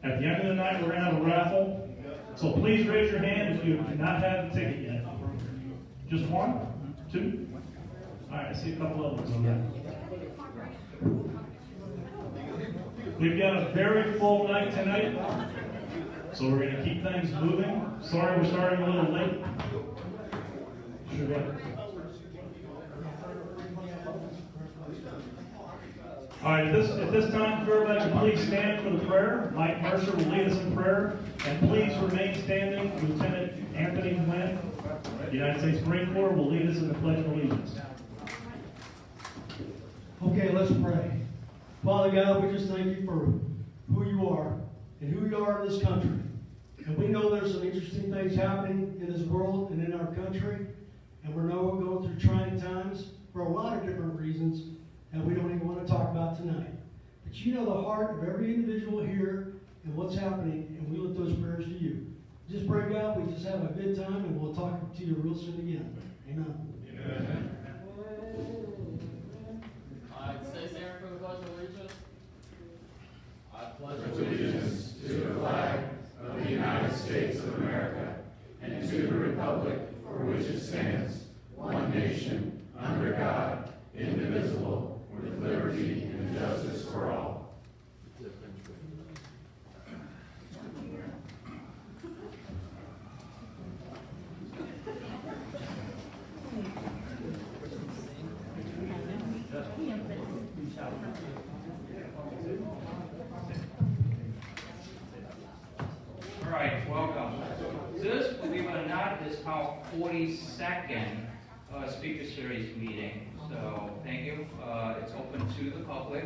At the end of the night, we're going to have a raffle. So please raise your hand if you do not have the ticket yet. Just one? Two? All right, I see a couple of them. We've got a very full night tonight, so we're going to keep things moving. Sorry we're starting a little late. Sure. All right, at this time, if everybody can please stand for the prayer. Mike Mercer will lead us in prayer. And please remain standing. Lieutenant Anthony Wynn, United States Marine Corps, will lead us in the Pledge of Allegiance. Okay, let's pray. Father God, we just thank you for who you are and who you are in this country. And we know there's some interesting things happening in this world and in our country. And we know we're going through trying times for a lot of different reasons that we don't even want to talk about tonight. But you know the heart of every individual here and what's happening, and we lift those prayers to you. Just pray, God, we just have a good time, and we'll talk to you real soon again. Amen. Amen. Say Sarah for the Pledge of Allegiance. I pledge allegiance to the flag of the United States of America and to the republic for which it stands, one nation, under God, indivisible, with liberty and justice for all. All right, welcome. This, believe it or not, is our 42nd speaker series meeting. So thank you. It's open to the public.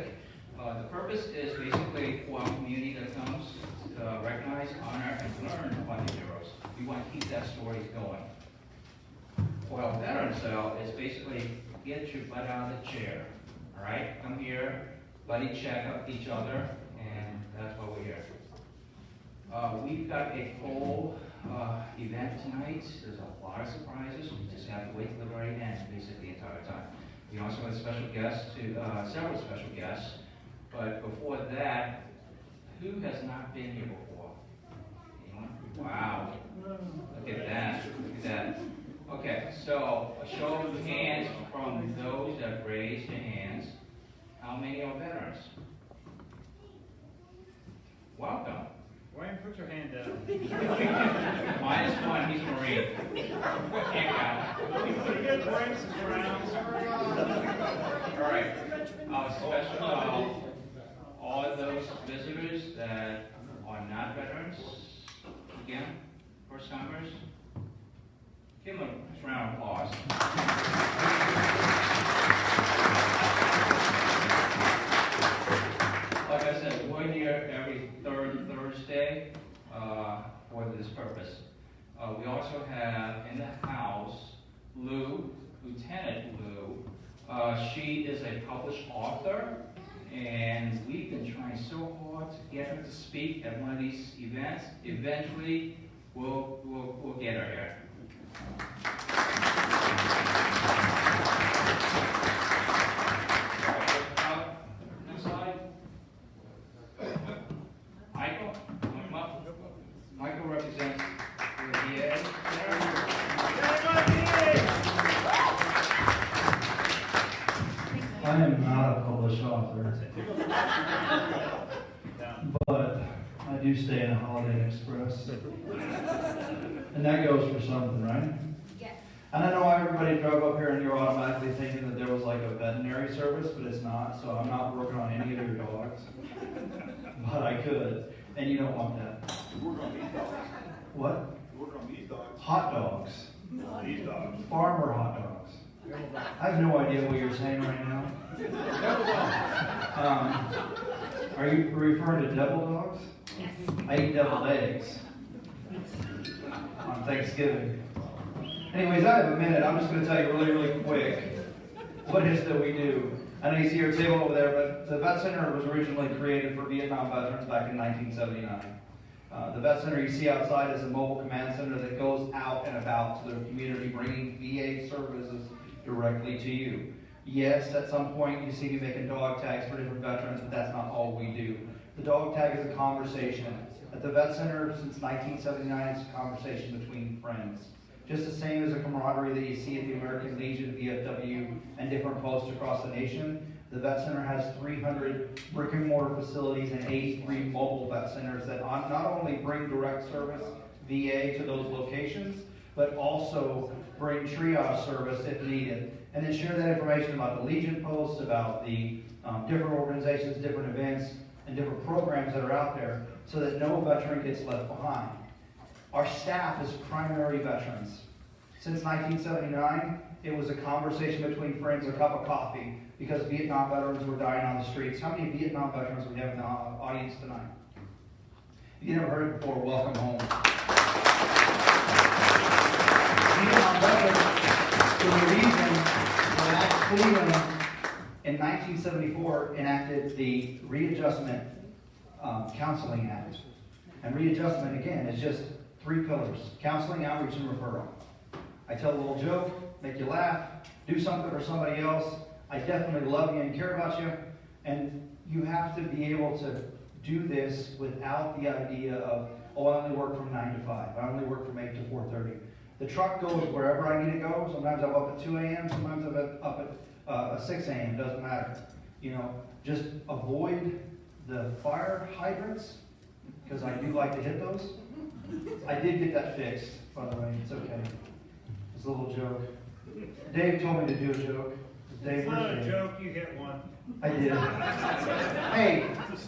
The purpose is basically for our community that comes to recognize, honor, and learn about the heroes. We want to keep that story going. For our veterans, though, it's basically get your butt out of the chair. All right, come here, buddy check up each other, and that's why we're here. We've got a full event tonight. There's a lot of surprises. We just have to wait till the very end, basically the entire time. We also have special guests, several special guests. But before that, who has not been here before? Anyone? Wow. Look at that. Look at that. Okay, so a show of hands from those that raised their hands. How many are veterans? Welcome. Wayne, put your hand down. -1, he's a Marine. Can't count. Pretty good breaks around. All right. Special, all of those visitors that are not veterans, again, first timers, give them a round of applause. Like I said, we're here every third Thursday for this purpose. We also have in the house Lieutenant Lou. She is a published author, and we've been trying so hard to get her to speak at one of these events. Eventually, we'll get her here. Next slide. Michael, come up. Michael represents the VA. I am not a published author, but I do stay in a Holiday Express, and that goes for something, right? Yes. And I know everybody drove up here and you're automatically thinking that there was like a veterinary service, but it's not, so I'm not working on any of your dogs, but I could, and you don't want that. You work on these dogs. What? You work on these dogs. Hot dogs. These dogs. Farmer hot dogs. I have no idea what you're saying right now. Are you referring to devil dogs? Yes. I eat deviled eggs on Thanksgiving. Anyways, I have a minute. I'm just going to tell you really quick what it is that we do. I know you see your table over there, but the Vet Center was originally created for Vietnam veterans back in 1979. The Vet Center you see outside is a mobile command center that goes out and about to the community, bringing VA services directly to you. Yes, at some point you see me making dog tags for different veterans, but that's not all we do. The dog tag is a conversation. At the vet center since 1979, it's a conversation between friends. Just the same as the camaraderie that you see at the American Legion, VFW, and different posts across the nation. The vet center has 300 brick and mortar facilities and 83 mobile vet centers that not only bring direct service VA to those locations, but also bring triage service if needed. And then share that information about the Legion posts, about the different organizations, different events, and different programs that are out there so that no veteran gets left behind. Our staff is primary veterans. Since 1979, it was a conversation between friends, a cup of coffee, because Vietnam veterans were dying on the streets. How many Vietnam veterans we have in the audience tonight? If you never heard it before, welcome home. Vietnam veterans were the reason that Cleveland in 1974 enacted the Readjustment Counseling Act. And readjustment, again, is just 3 pillars: counseling, outreach, and referral. I tell a little joke, make you laugh, do something for somebody else. I definitely love you and care about you. And you have to be able to do this without the idea of, oh, I only work from 9 to 5. I only work from 8 to 4:30. The truck goes wherever I need to go. Sometimes I'm up at 2 a.m., sometimes I'm up at 6 a.m., doesn't matter. You know, just avoid the fire hydrants, because I do like to hit those. I did get that fixed, by the way, it's okay. It's a little joke. Dave told me to do a joke. Dave, It's not a appreciate it. joke, you hit one. I did. Hey,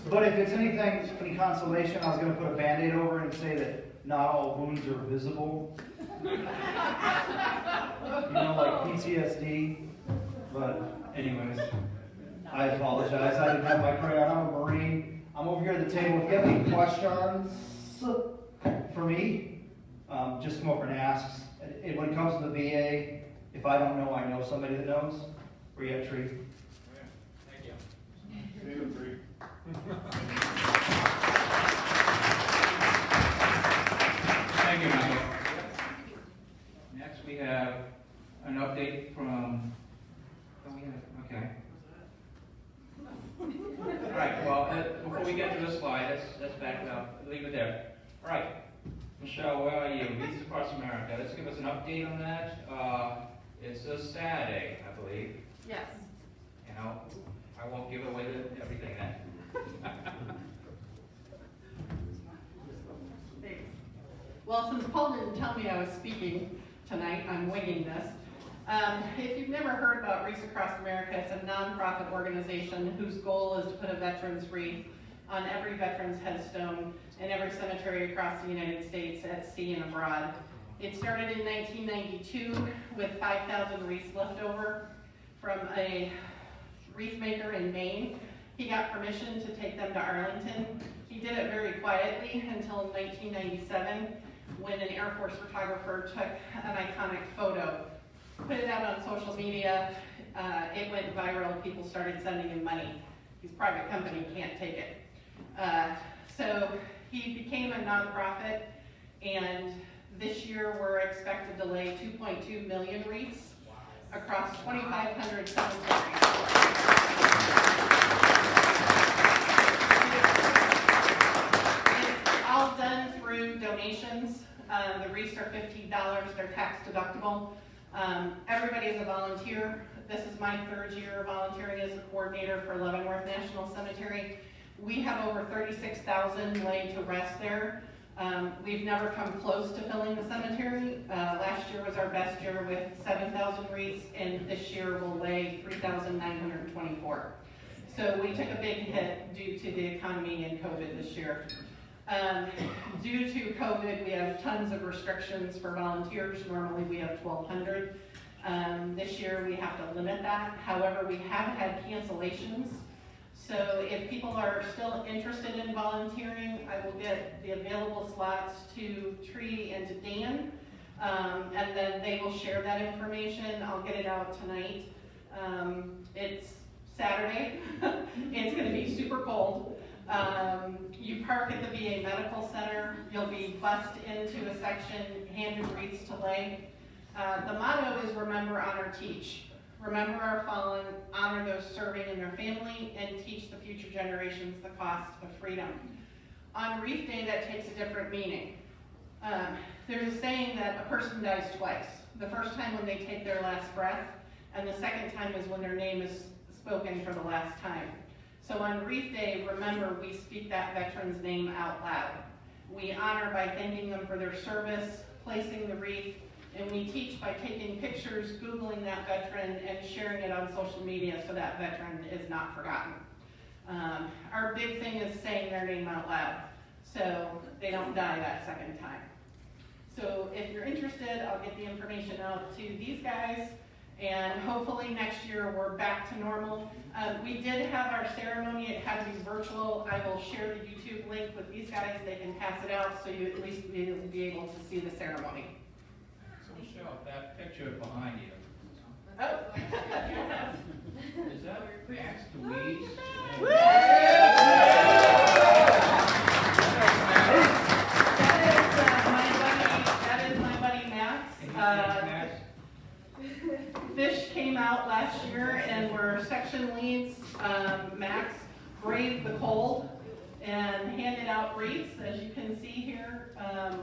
but if it's anything, any consolation, I was going to put a Band-Aid over it and say that not all wounds are visible. You know, like PTSD. But anyways, I apologize. I didn't have my crayon. I'm a Marine. I'm over here at the table. If you have any questions for me, just come over and ask. And when it comes to the VA, if I don't know, I know somebody that knows. Where you at, Tree? Thank you. See the three. Thank you, Michael. Next, we have an update from, okay. All right, well, before we get to this slide, let's back it up, leave it there. All right, Michelle, where are you? Visas Across America, let's give us an update on that. It's a Saturday, I believe. Yes. You know, I won't give away everything then. Thanks. Well, since Paul didn't tell me I was speaking tonight, I'm winging this. If you've never heard about Wreaths Across America, it's a nonprofit organization whose goal is to put a veteran's wreath on every veteran's headstone in every cemetery across the United States at sea and abroad. It started in 1992 with 5,000 wreaths left over from a wreath maker in Maine. He got permission to take them to Arlington. He did it very quietly until 1997 when an Air Force photographer took an iconic photo, put it out on social media. It went viral. People started sending him money. His private company can't take it. So he became a nonprofit, and this year we're expected to lay 2.2 million wreaths across 2,500 cemeteries. It's all done through donations. The wreaths are $50. They're tax deductible. Everybody is a volunteer. This is my 3rd year volunteering as the coordinator for Leavenworth National Cemetery. We have over 36,000 laid to rest there. We've never come close to filling the cemetery. Last year was our best year with 7,000 wreaths, and this year we'll lay 3,924. So we took a big hit due to the economy and COVID this year. Due to COVID, we have tons of restrictions for volunteers. Normally we have 1,200. This year we have to limit that. However, we have had cancellations. So if people are still interested in volunteering, I will get the available slots to Tree and to Dan, and then they will share that information. I'll get it out tonight. It's Saturday. It's going to be super cold. You park at the VA Medical Center. You'll be bussed into a section, handed wreaths to lay. The motto is remember, honor, teach. remember our fallen, honor those serving in their family, and teach the future generations the cost of freedom. On Reef Day, that takes a different meaning. There's a saying that a person dies twice. The first time when they take their last breath, and the second time is when their name is spoken for the last time. So on Reef Day, remember, we speak that veteran's name out loud. We honor by thanking them for their service, placing the wreath, and we teach by taking pictures, Googling that veteran, and sharing it on social media so that veteran is not forgotten. Our big thing is saying their name out loud, so they don't die that second time. So if you're interested, I'll get the information out to these guys, and hopefully next year we're back to normal. We did have our ceremony, it had to be virtual. I will share the YouTube link with these guys, they can pass it out so you at least be able to see the ceremony. So Michelle, that picture behind you, Oh. is that Max Deweese? That is my buddy Max. Fish came out last year and were section leads. Max braved the cold and handed out wreaths, as you can see here.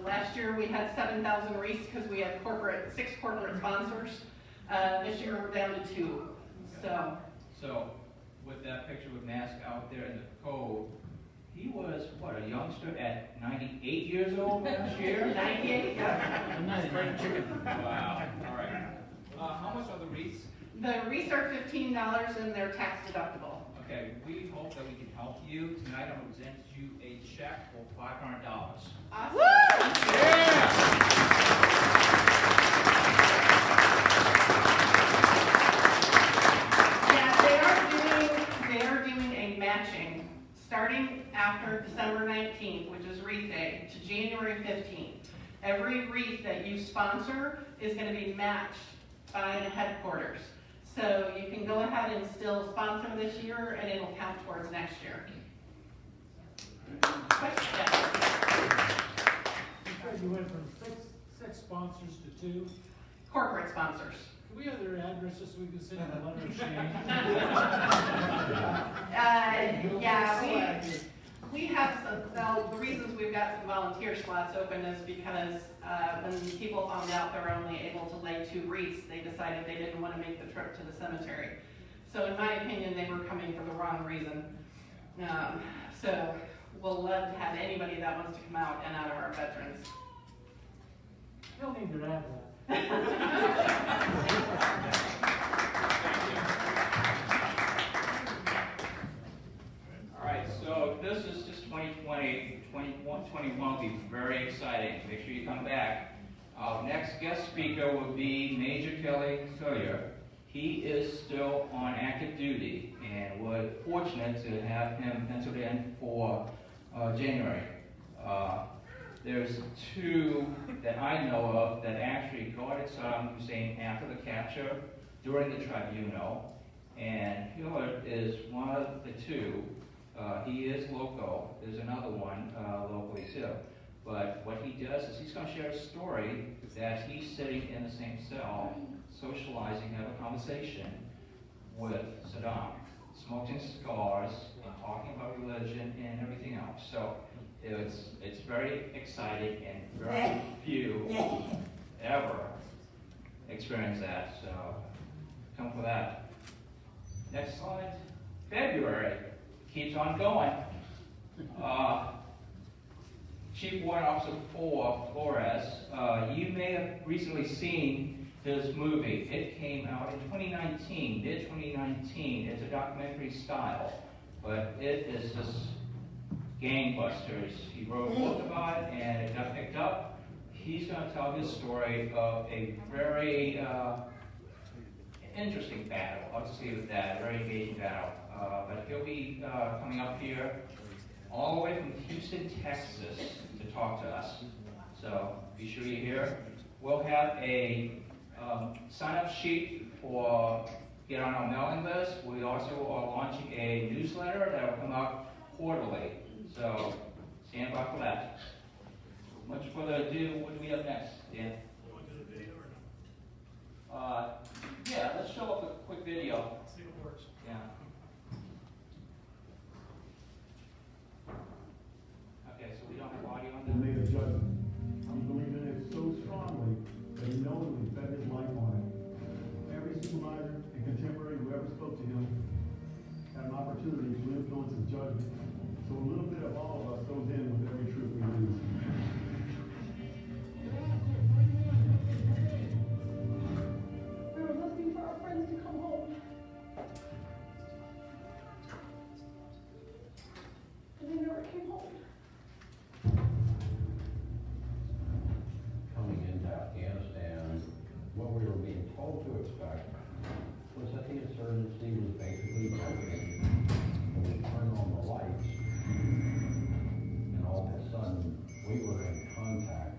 Last year we had 7,000 wreaths because we had 6 corporate sponsors. This year we're down to 2. So with that picture with Max out there in the cold, he was, what, a youngster at 98 years old last year? 98, yeah. Wow, all right. How much are the wreaths? The wreaths are $15 and they're tax deductible. Okay, we hope that we can help you. Tonight I'm going to present you a check for $500. Awesome. Yeah, they are doing a matching starting after December 19th, which is Wreath Day, to January 15th. Every wreath that you sponsor is going to be matched by the headquarters. So you can go ahead and still sponsor this year and it'll count towards next year. Question? You went from six sponsors to 2. Corporate sponsors. Can we have their addresses so we can send them a letter of shame? Yeah, we have some, well, the reasons we've got some volunteer slots open is because when people found out they're only able to lay 2 wreaths, they decided they didn't want to make the trip to the cemetery. So in my opinion, they were coming for the wrong reason. So we'll love to have anybody that wants to come out and honor our veterans. You don't need their address. All right, so this is just 2020. 2021 will be very exciting. Make sure you come back. Our next guest speaker will be Major Kelly Collier. He is still on active duty, and we're fortunate to have him penciled in for January. There's 2 that I know of that actually guarded Saddam Hussein after the capture during the tribunal, and Hillard is one of the 2. He is local. There's another one locally too. But what he does is he's going to share a story that he's sitting in the same cell, socializing, have a conversation with Saddam, smoking cigars, and talking about religion and everything else. So it's very exciting, and very few ever experience that. So come for that. Next slide. February keeps on going. Chief Warrant Officer Flores, you may have recently seen his movie. It came out in 2019, mid-2019. It's a documentary style, but it is just gangbusters. He wrote a book about it, and it got picked up. He's going to tell his story of a very interesting battle. I'll just leave it at that, a very engaging battle. But he'll be coming up here all the way from Houston, Texas to talk to us. So be sure you're here. We'll have a sign-up sheet for get on our mailing list. We also are launching a newsletter that will come out quarterly. So stand by for that. Much further ado, what do we have next, Dan? Yeah, let's show up a quick video. See if it works. Yeah. Okay, so we don't have audio on He that? made a judgment. He believed in it so strongly that he knowingly bet his life on it. Every supervisor and contemporary who ever spoke to him had an opportunity to influence his judgment. So a little bit of all of us goes in with every truth we lose. We were listening for our friends to come home. And they never came home. Coming into Afghanistan, what we were being told to expect was that the insurgency was basically joking. And we turned on the lights, and all of a sudden, we were in contact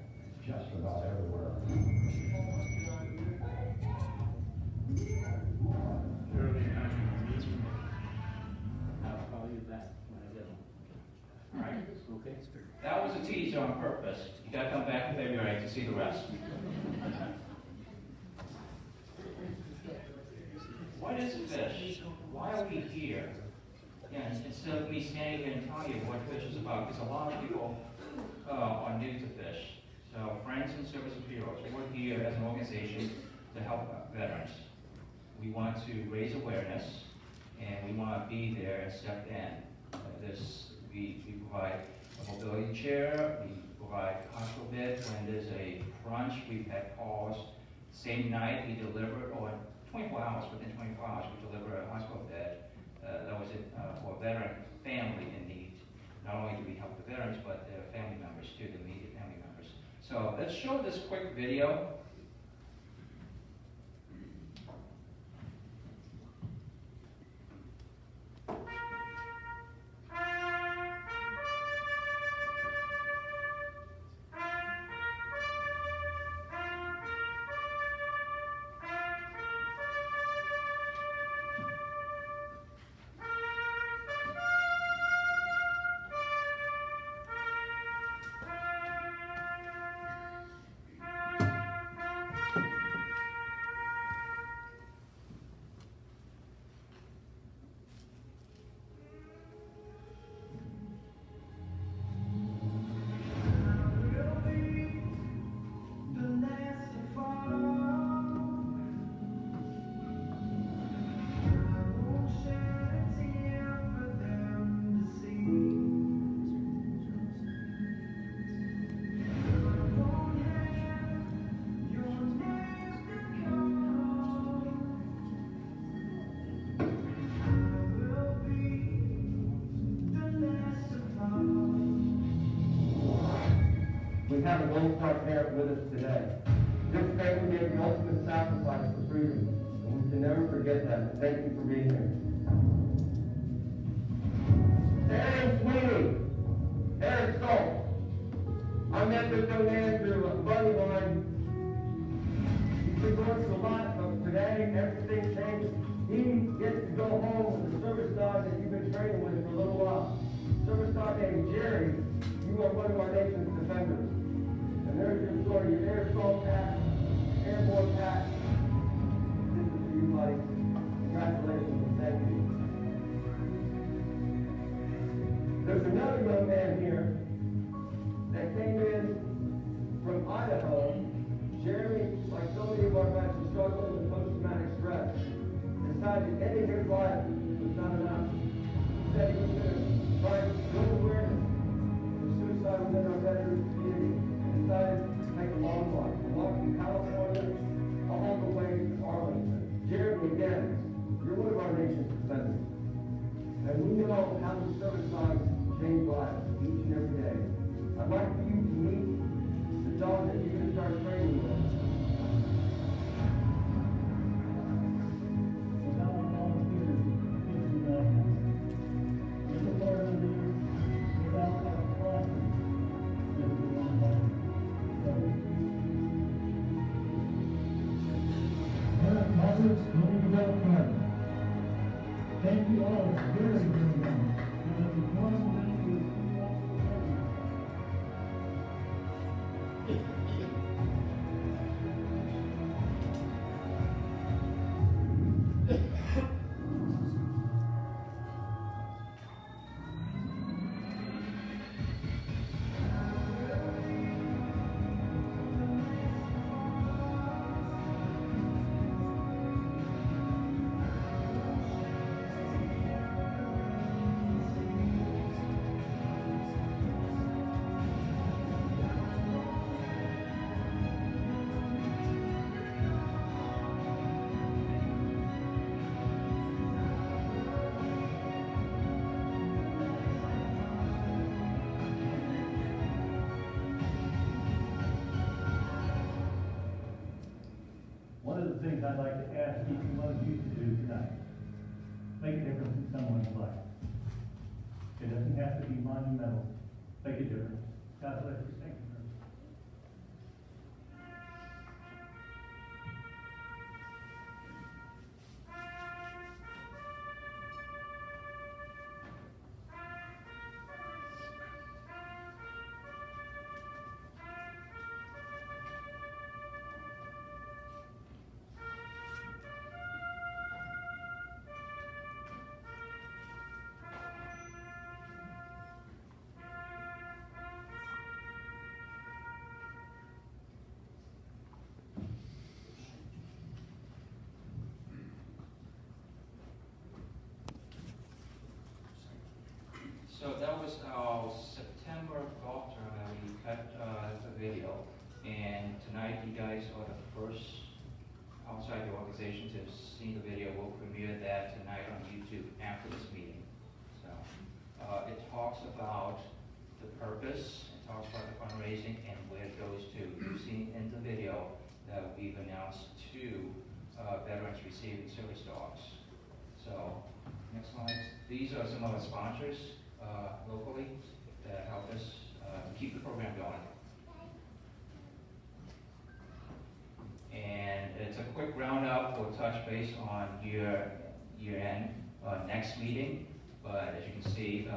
just about everywhere. I'll use that when I get home. All right. Okay. That was a teaser on purpose. You gotta come back in February to see the rest. What is fish? Why are we here? And instead of me standing here and telling you what fish is about, because a lot of people are new to fish. So Friends and Service of Heroes, we're here as an organization to help veterans. We want to raise awareness, and we want to be there and step in. We provide a mobility chair, we provide a hospital bed when there's a crunch. We've had calls, same night we deliver, or 24 hours, within 24 hours, we deliver a hospital bed. That was it for a veteran family in need. Not only do we help the veterans, but their family members too, the immediate family members. So let's show this quick video. We have a Lone Star parent with us today. This family made the ultimate sacrifice for freedom, and we can never forget that. Thank you for being here. Aaron Sweeney, Eric Stoltz. I met this young man through a buddy of mine. He's been going through a lot, but today everything changed. He gets to go home with the service dog that you've been training with for a little while. Service dog named Jerry. You are one of our nation's defenders. And there's your story, your air assault pack, airborne pack. This is for you, buddy. Congratulations and thank you. There's another young man here that came in from Idaho. Jeremy, like so many of our guys who struggle with post-traumatic stress, decided ending his life was not enough. He said he was going to find good awareness of suicide within our veterans community. Decided to take a long walk from California all the way to Arlington. Jeremy, again, you're one of our nation's defenders. And we know how the service dogs change lives each and every day. I'd like for you to meet the dog that you're going to start training with. Thank you all very, very much. the things I'd like to ask each one of you to do tonight. Make a difference in someone's life. It doesn't have to be monumental. Make a difference. God bless you. Thank you. So that was our September golf tournament. We cut the video, and tonight you guys are the first outside the organization to see the video. We'll premiere that tonight on YouTube after this meeting. So it talks about the purpose, it talks about the fundraising, and where it goes to. You've seen in the video that we've announced 2 veterans receiving service dogs. So next slide. These are some of our sponsors locally that help us keep the program going. And it's a quick roundup. We'll touch base on year-end next meeting. But as you can see,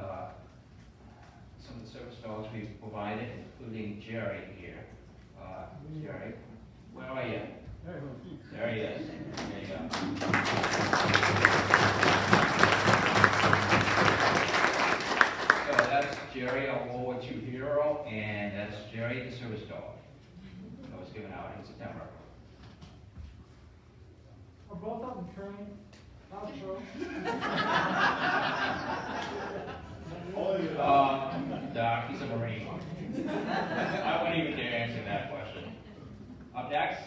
some of the service dogs we've provided, including Jerry here. Jerry, where are you? There he is. There you go. So that's Jerry, our World War II hero, and that's Jerry, the service dog that was given out in September. Are both of them trained? Doc, he's a Marine. I wouldn't even dare answer that question. Up next,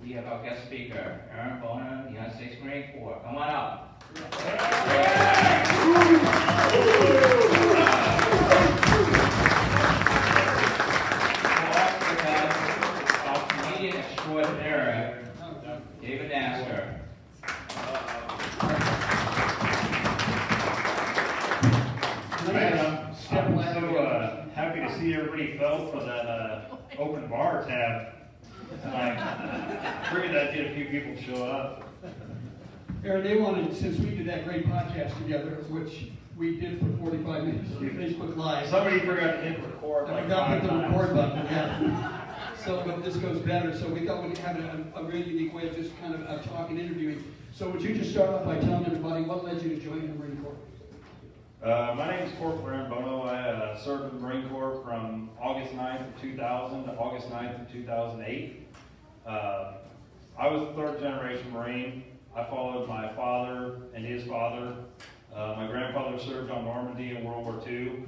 we have our guest speaker, Aaron Boner, United States Marine Corps. Come on up. Our comedian extraordinaire, David Nasker. I'm so happy to see everybody fell for that open bar tab tonight. Figured that'd get a few people to show up. Aaron, they wanted, since we did that great podcast together, which we did for 45 minutes on Facebook Live. Somebody forgot to hit record I like forgot to 5 hit the times. record button, yeah. So, but this goes better, so we thought we'd have a really unique way of just kind of talking, interviewing. So would you just start off by telling everybody what led you to join the Marine Corps? My name is Corporal Aaron Bono. I served in the Marine Corps from August 9th of 2000 to August 9th of 2008. I was a 3rd generation Marine. I followed my father and his father. My grandfather served on Normandy in World War II.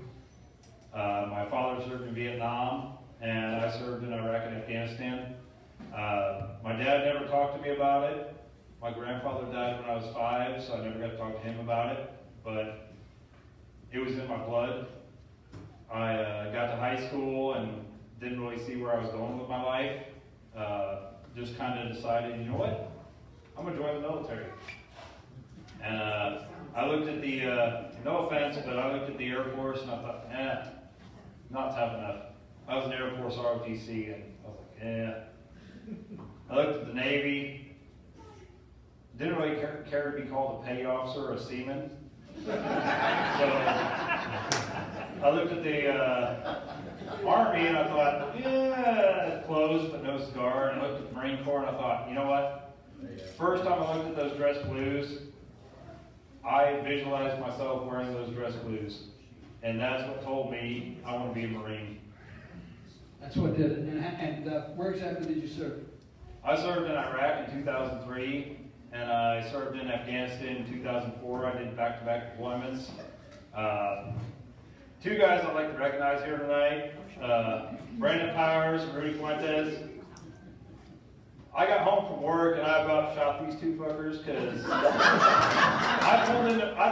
My father served in Vietnam, and I served in Iraq and Afghanistan. My dad never talked to me about it. My grandfather died when I was 5, so I never got to talk to him about it. But it was in my blood. I got to high school and didn't really see where I was going with my life. Just kind of decided, you know what? I'm going to join the military. And I looked at the, no offense, but I looked at the Air Force and I thought, not tough enough. I was an Air Force ROTC and I was like, I looked at the Navy. Didn't really care to be called a petty officer or a seaman. So I looked at the Army and I thought, clothes but no cigar. And I looked at the Marine Corps and I thought, you know what? First time I looked at those dress blues, I visualized myself wearing those dress blues. And that's what told me I want to be a Marine. That's what did it. And where exactly did you serve? I served in Iraq in 2003. And I served in Afghanistan in 2004. I did back-to-back deployments. 2 guys I'd like to recognize here tonight, Brandon Powers and Rudy Fuentes. I got home from work and I about shot these 2 fuckers because I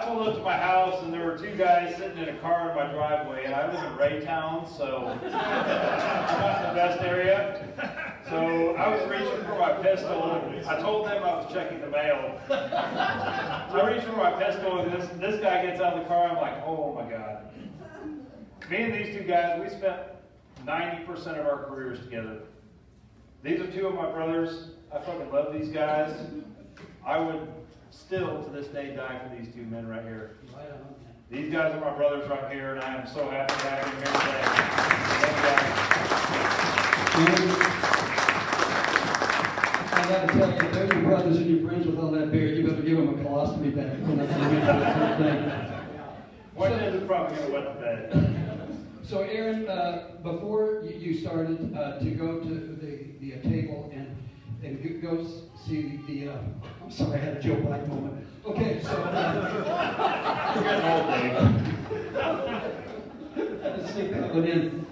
pulled up to my house and there were 2 guys sitting in a car in my driveway, and I live in Raytown, so not in the best area. So I was reaching for my pistol. I told them I was checking the mail. I reached for my pistol, and this guy gets out of the car. I'm like, oh my God. Me and these two guys, we spent 90% of our careers together. These are two of my brothers. I fucking love these guys. I would still, to this day, die for these two men right here. These guys are my brothers right here, and I am so happy to have them here today. Love you guys. I gotta tell you, if they're your brothers and your friends with all that beard, you better give them a colostomy bag. One day they're probably going to wet the bed. So Aaron, before you started to go to the table and go see the I'm sorry, I had a Joe Black moment. Okay, so You're getting old, Dave. let's sneak that one in.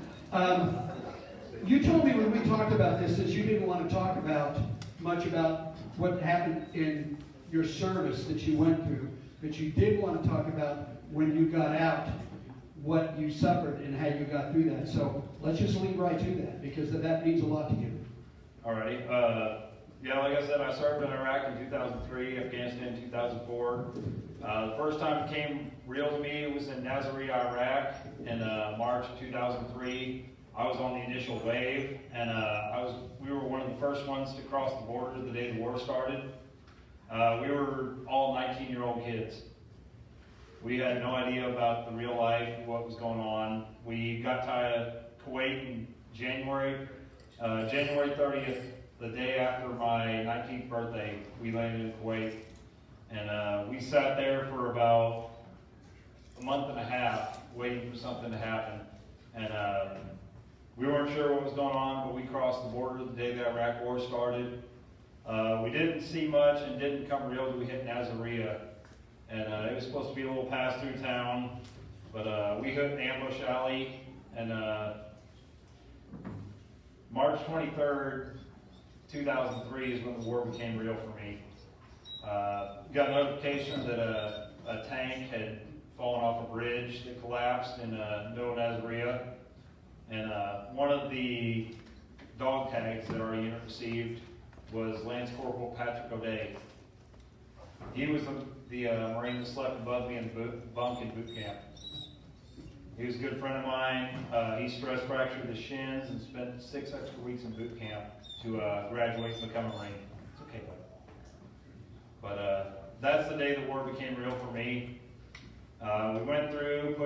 You told me when we talked about this that you didn't want to talk about much about what happened in your service that you went through, but you did want to talk about when you got out, what you suffered and how you got through that. So let's just lead right to that, because that means a lot to you. Alrighty. Yeah, like I said, I served in Iraq in 2003, Afghanistan in 2004. The first time it became real to me was in Nasiriyah, Iraq in March of 2003. I was on the initial wave, and we were one of the first ones to cross the border the day the war started. We were all 19-year-old kids. We had no idea about the real life, what was going on. We got to Kuwait in January 30th, the day after my 19th birthday. We landed in Kuwait, and we sat there for about a month and a half waiting for something to happen. And we weren't sure what was going on, but we crossed the border the day the Iraq War started. We didn't see much and didn't become real until we hit Nasiriyah. And it was supposed to be a little pass-through town, but we hit an ambush alley, and March 23rd, 2003 is when the war became real for me. Got notification that a tank had fallen off a bridge that collapsed in the middle of Nasiriyah, and one of the dog tags that our unit received was Lance Corporal Patrick O'Day. He was the Marine that slept above me in the bunk in boot camp. He was a good friend of mine. He stress fractured his shins and spent 6 extra weeks in boot camp to graduate and become a Marine. It's okay, but that's the day the war became real for me. We went through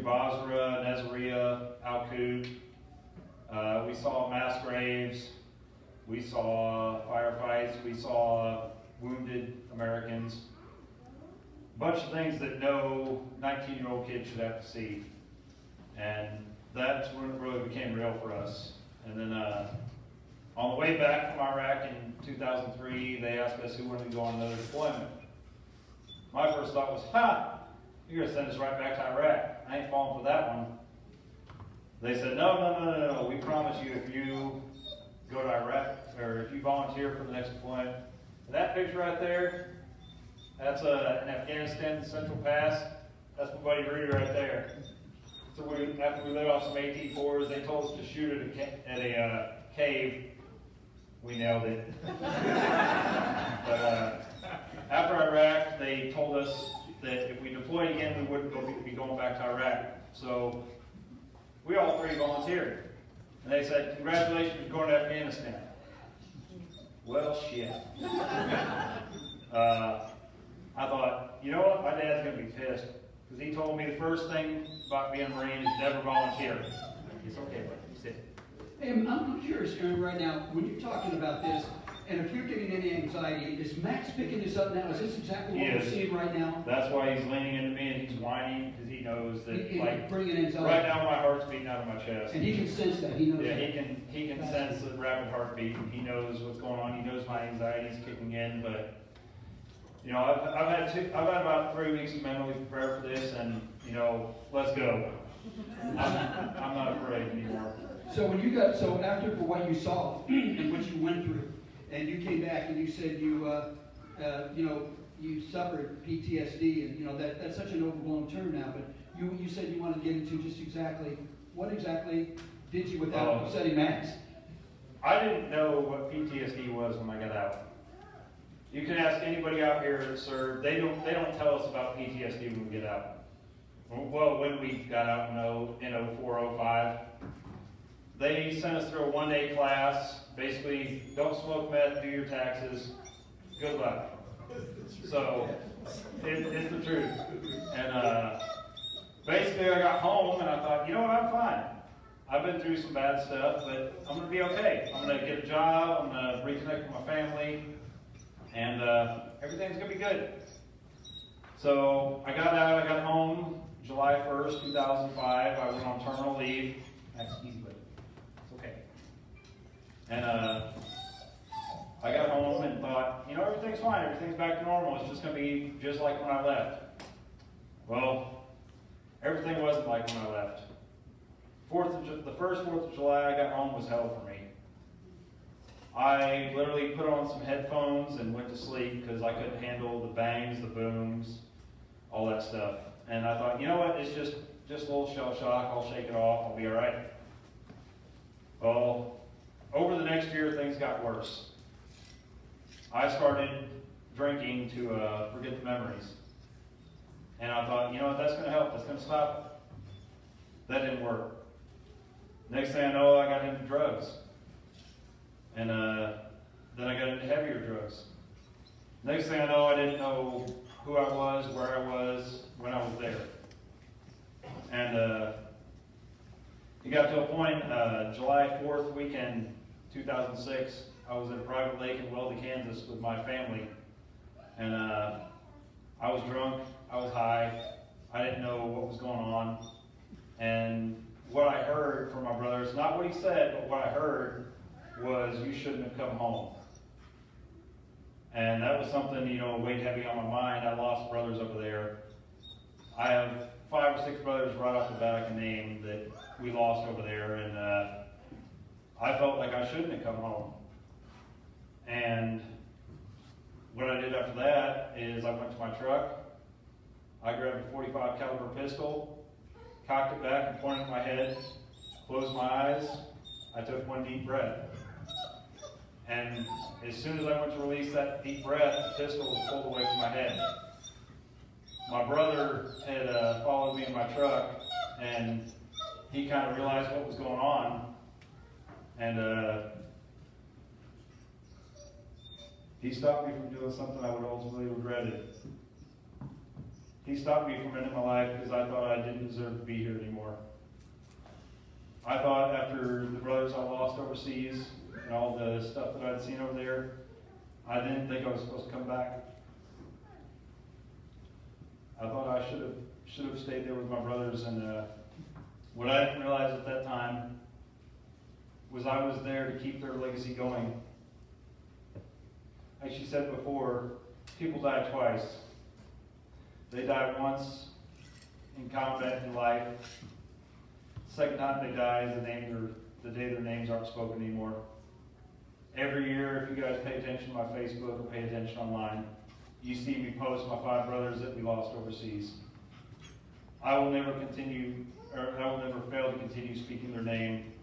Basra, Nasiriyah, Al-Qud. We saw mass graves. We saw firefights. We saw wounded Americans. A bunch of things that no 19-year-old kid should have to see. And that's when it really became real for us. And then on the way back from Iraq in 2003, they asked us who wanted to go on another deployment. My first thought was, you're going to send us right back to Iraq. I ain't falling for that one. They said, no, we promise you if you go to Iraq, or if you volunteer for the next deployment. That picture right there, that's in Afghanistan, Central Pass. That's my buddy Rudy right there. So after we let off some AT-4s, they told us to shoot at a cave. We nailed it. But after Iraq, they told us that if we deployed again, we wouldn't be going back to Iraq. So we all three volunteered. And they said, congratulations, you're going to Afghanistan. Well, shit. I thought, you know what? My dad's going to be pissed. Because he told me the first thing about being a Marine is never volunteer. It's okay, but he said. Hey, I'm curious, Aaron, right now, when you're talking about this, and if you're getting any anxiety, is Max picking this up now? Is this exactly what we're seeing right now? That's why he's leaning into me and he's whining, because he knows that, bringing anxiety. Right now my heart's beating out of my chest. And he can sense that. He knows Yeah, that. he can sense the rapid heartbeat, and he knows what's going on. He knows my anxiety's kicking in, but you know, I've had about 3 weeks to mentally prepare for this, and you know, let's go. I'm not afraid anymore. So after what you saw and what you went through, and you came back and you said you suffered PTSD, and you know that's such an overblown term now, but you said you wanted to get into just exactly what exactly did you without upsetting Max? I didn't know what PTSD was when I got out. You can ask anybody out here that served, they don't tell us about PTSD when we get out. Well, when we got out in 04, 05, they sent us through a one-day class, basically, don't smoke meth, do your taxes, good luck. So, it's the truth. And basically I got home and I thought, you know what, I'm fine. I've been through some bad stuff, but I'm going to be okay. I'm going to get a job, I'm going to reconnect with my family, and everything's going to be good. So I got out, I got home July 1st, 2005. I went on terminal leave. That's easy, but it's okay. And I got home and thought, you know, everything's fine. Everything's back to normal. It's just going to be just like when I left. Well, everything wasn't like when I left. The first 4th of July I got home was hell for me. I literally put on some headphones and went to sleep because I couldn't handle the bangs, the booms, all that stuff. And I thought, you know what, it's just a little shell shock. I'll shake it off. I'll be all right. Well, over the next year, things got worse. I started drinking to forget the memories. And I thought, you know what, that's going to help. That's going to stop it. That didn't work. Next thing I know, I got into drugs. And then I got into heavier drugs. Next thing I know, I didn't know who I was, where I was, when I was there. And it got to a point, July 4th weekend, 2006, I was at a private lake in Weldy, Kansas with my family. And I was drunk, I was high, I didn't know what was going on. And what I heard from my brothers, not what he said, but what I heard was, you shouldn't have come home. And that was something, you know, weighed heavy on my mind. I lost brothers over there. I have 5 or 6 brothers right off the bat I can name that we lost over there, and I felt like I shouldn't have come home. And what I did after that is I went to my truck, I grabbed a .45 caliber pistol, cocked it back and pointed at my head, closed my eyes, I took one deep breath. And as soon as I went to release that deep breath, the pistol was pulled away from my head. My brother had followed me in my truck, and he kind of realized what was going on, and he stopped me from doing something I would ultimately regretted. He stopped me from ending my life because I thought I didn't deserve to be here anymore. I thought after the brothers I lost overseas and all the stuff that I'd seen over there, I didn't think I was supposed to come back. I thought I should have stayed there with my brothers, and what I didn't realize at that time was I was there to keep their legacy going. Like she said before, people die twice. They die once in combat in life. Second time they die is the day their names aren't spoken anymore. Every year, if you guys pay attention to my Facebook or pay attention online, you see me post my 5 brothers that we lost overseas. I will never fail to continue speaking their name,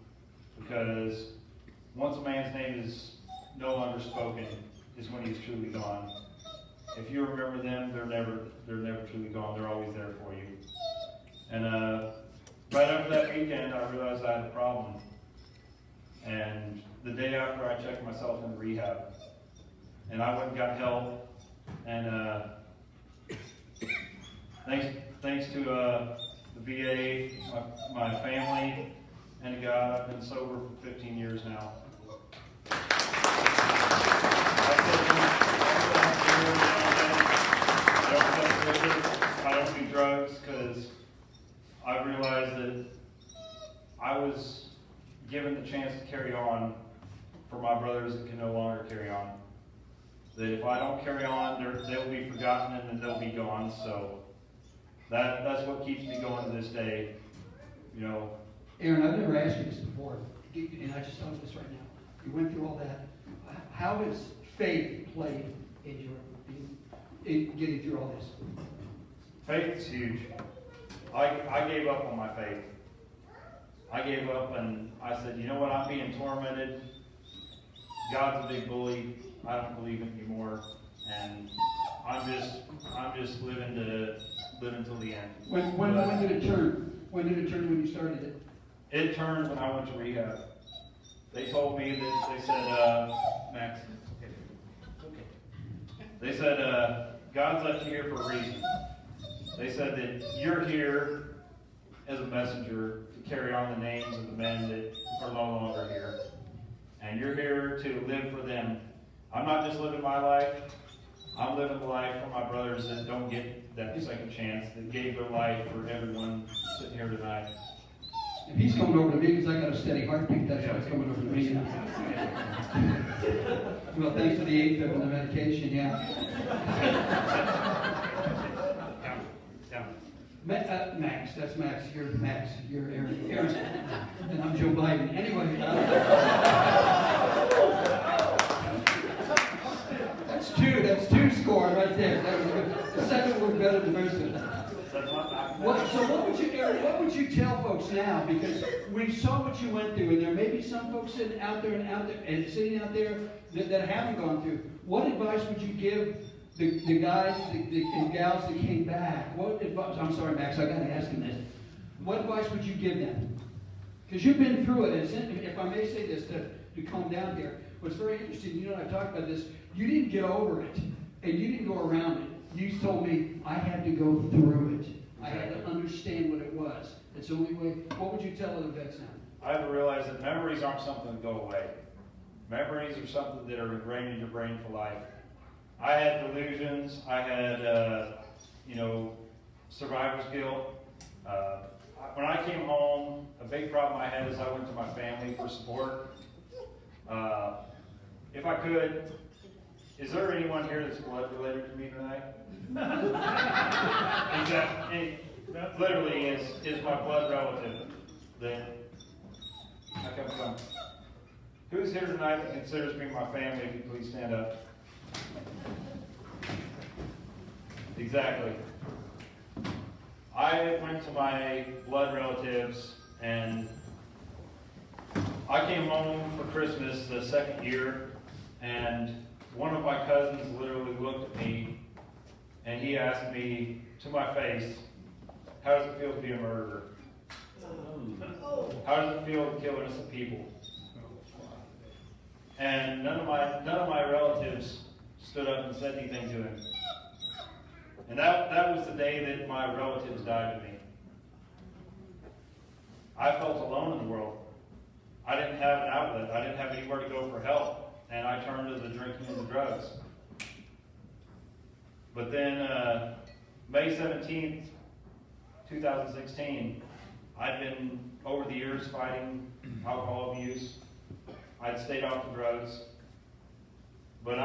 because once a man's name is no longer spoken is when he's truly gone. If you remember them, they're never truly gone. They're always there for you. And right after that weekend, I realized I had a problem. And the day after, I checked myself into rehab. And I went and got help. And thanks to the VA, my family, and God, I've been sober for 15 years now. I don't do drugs because I realized that I was given the chance to carry on for my brothers that can no longer carry on. That if I don't carry on, they'll be forgotten and then they'll be gone. So that's what keeps me going to this day. You know. Aaron, I've never asked you this before, and I just thought of this right now. You went through all that. How has faith played in getting through all this? Faith is huge. I gave up on my faith. I gave up and I said, you know what, I'm being tormented God's a big bully. I don't believe it anymore, and I'm just living till the end. When did it turn? When did it turn when you started it? It turned when I went to rehab. They told me that, they said, Max, it's okay. They said, God's left you here for a reason. They said that you're here as a messenger to carry on the names of the men that are no longer here. And you're here to live for them. I'm not just living my life. I'm living the life for my brothers that don't get that second chance, that gave their life for everyone sitting here tonight. If he's coming over to me because I got a steady heartbeat, that's why he's coming over to me. Well, thanks to the AFib and the medication, yeah. Max, that's Max. You're Max. You're Aaron. And I'm Joe Biden. Anyway. That's two score right there. That was good. The second was better than most of it. What would you tell folks now? Because we saw what you went through, and there may be some folks sitting out there that haven't gone through. What advice would you give the guys and gals that came back? What advice? I'm sorry, Max. I got to ask him this. What advice would you give them? Because you've been through it. And if I may say this to calm down here, what's very interesting. You know, I talked about this. You didn't get over it, and you didn't go around it. You told me I had to go through it. I had to understand what it was. It's the only way. What would you tell other vets now? I have to realize that memories aren't something that go away. Memories are something that are ingrained in your brain for life. I had delusions. I had, survivor's guilt. When I came home, a big problem I had is I went to my family for support. If I could, is there anyone here that's blood related to me tonight? Exactly. Literally is my blood relative that I come from. Who's here tonight that considers me my family? If you please stand up. Exactly. I went to my blood relatives, and I came home for Christmas the second year, and one of my cousins literally looked at me, and he asked me to my face, "How does it feel to be a murderer? How does it feel to kill innocent people?" And none of my relatives stood up and said anything to him. And that was the day that my relatives died to me. I felt alone in the world. I didn't have an outlet. I didn't have anywhere to go for help. And I turned to the drinking and the drugs. But then, May 17th, 2016, I'd been, over the years, fighting alcohol abuse. I'd stayed off the drugs. But